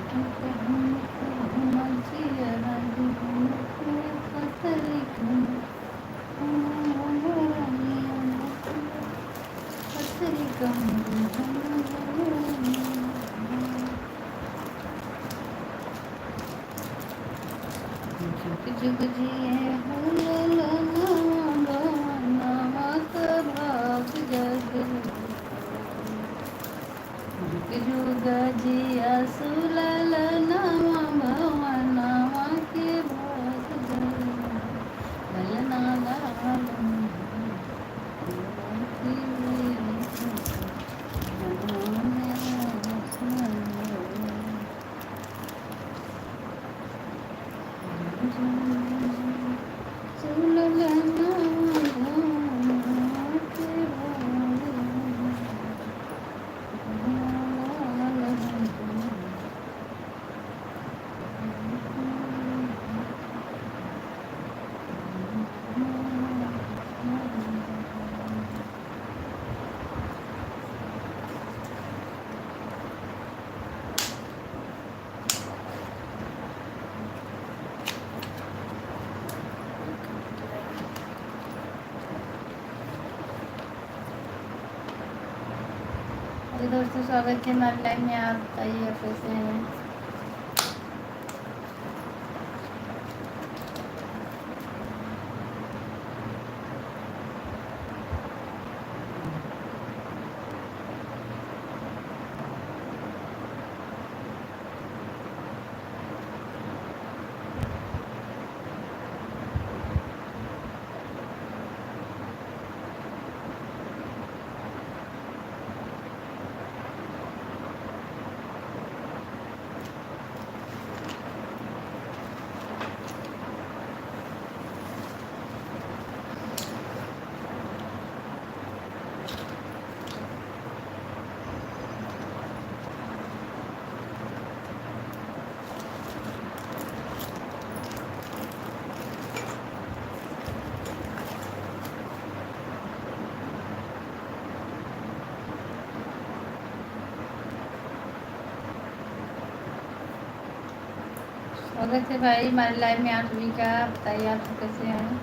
जुग जुग जिए नमक भाग जग जुग जुग जिया सुलल नवा भवनवा के भाग जग ललना लाल दोस्तों स्वागत है हमारे लाइव में। आप बताइए आप कैसे हैं। स्वागत है भाई हमारे लाइव में आप सभी का। बताइए आप सब कैसे हैं।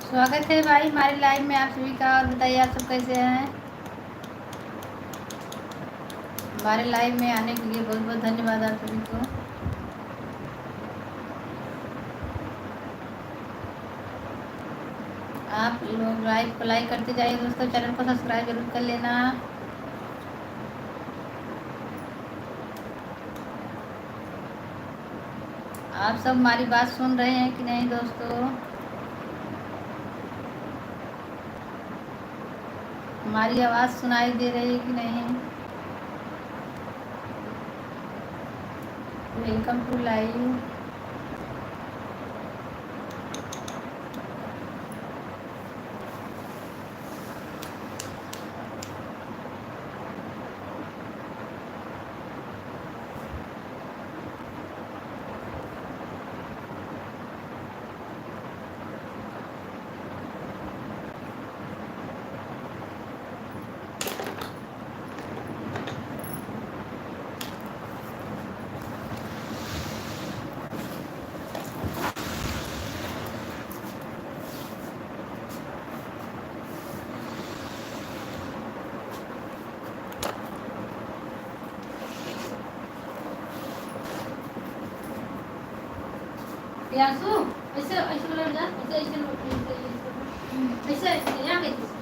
स्वागत है भाई हमारे लाइव में आप सभी का। और बताइए आप सब कैसे हैं। हमारे लाइव में आने के लिए बहुत बहुत धन्यवाद आप सभी को। आप लोग लाइव को लाइक करते जाइए दोस्तों। चैनल को सब्सक्राइब जरूर कर लेना। आप सब हमारी बात सुन रहे हैं कि नहीं दोस्तों। हमारी आवाज़ सुनाई दे रही है कि नहीं। Welcome to live. ये आंसू ऐसे ऐसे बोला जा ऐसे ऐसे ऐसे ऐसे यहाँ पे